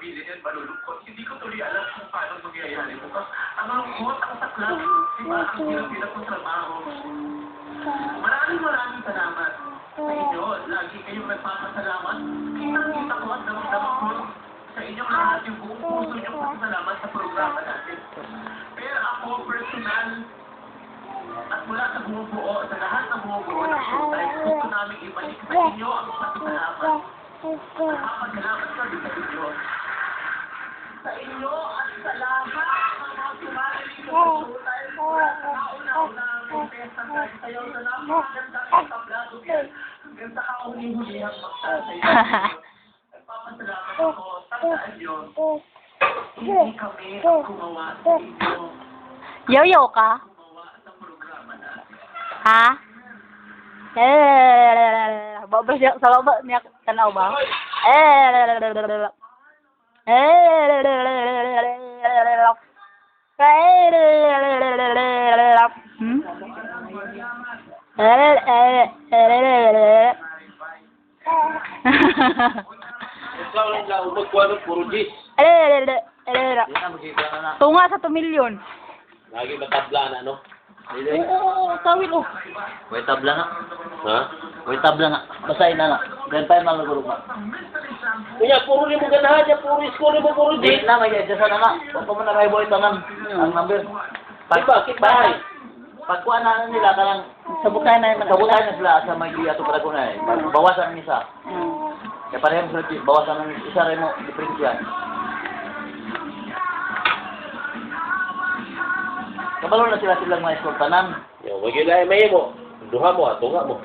pamilya niyan, malulungkot. Hindi ko tuloy alam kung paano mangyayari bukas. Ang lungkot, ang saklat, diba? Ang hirap-hirap ng trabaho. Maraming salamat sa inyo. Lagi kayong nagpapasalamat. Kitang-kita ko at damang-damang ko sa inyong lahat yung buong puso niyong pasalamat sa programa natin. Pero ako, personal, at mula sa bumubuo, sa lahat ng bumubuo ng showtime, gusto namin ibalik sa inyo ang pasalamat. Napagalamat kami sa inyo. Sa inyo at sa lahat ng mga sumali sa showtime, mula sa nauna-una ang contestant tayo sayo sa napakagandang entablado yan. Hanggang sa kahuling-hulihang magsasayo. Nagpapasalamat ako, tandaan nyo, hindi kami ang gumawa sa inyo. Yoyo ka? Ha? Babas niya sa baba niya tanaw ba? Tunga sa 2 milyon. Lagi matabla na, no? Oo, tawil oh. May tabla nga. Ha? May tabla nga. Basahin na nga. Ganyan tayo malagulog nga. Kuya, puro rin mo ganahan niya, puro isko rin mo, puro Di di. na, may edya na nga. Huwag ko mo na kayo boy tanan. Ang number. Bakit bahay? Pagkuhan na nila, kanang Sabukan na naman. sabutan na sila sa may diya to para ko na eh. Bawasan ng isa. Kaya parehong sila, bawasan ng isa rin mo, diferensya. Kabalo na sila silang mga escort tanan. Yo, wag yun ay may mo. Duha mo, tunga mo.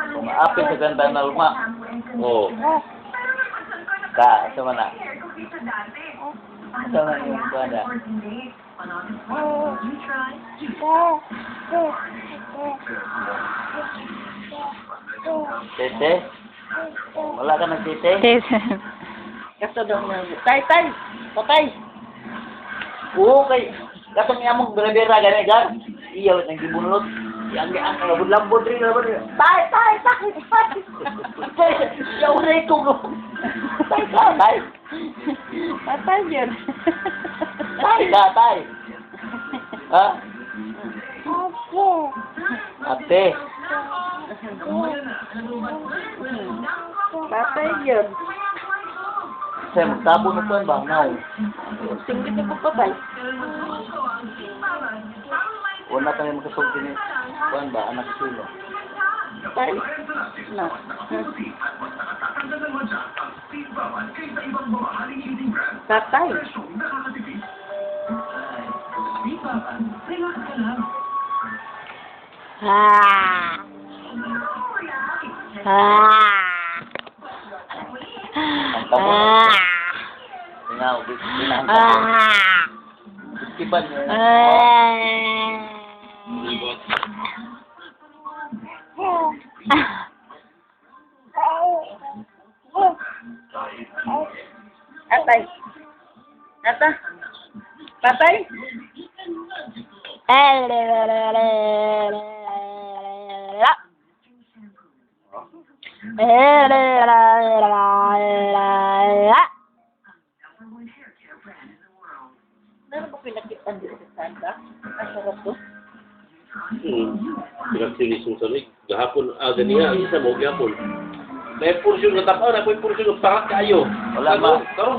Kung apil sa ganda na luma. Oo. Ka, sa mana. Sa mana yung banda. Tete? Wala ka ng tete? Kaso daw na. Tay, patay. Oo, kay katong niya mong bera-bera gani gan. Iya nang gibunot. Yang ang lambot rin naman. Tay, sakit. Yaw na ito ko. Tay. Patay yun. Tay. Ha? Ate. Patay yun. Saya magtabo na ito bang now. Tingin niyo po patay. Wala tayo magkasulti ni kuan ba anak silo. Tay. No. Patay. Ang tabo. Ngaw, binahang tabo. Iban niya. Libot. Atay. Patay. Meron ba pinakitan dito sa Santa? Ang sarap to. Pinagsilisong sa rig. Gahapon, ganiya, isa mo, gahapon. May pursyon na tapaw, na may pursyon ng pangat kayo. Wala ba? Karon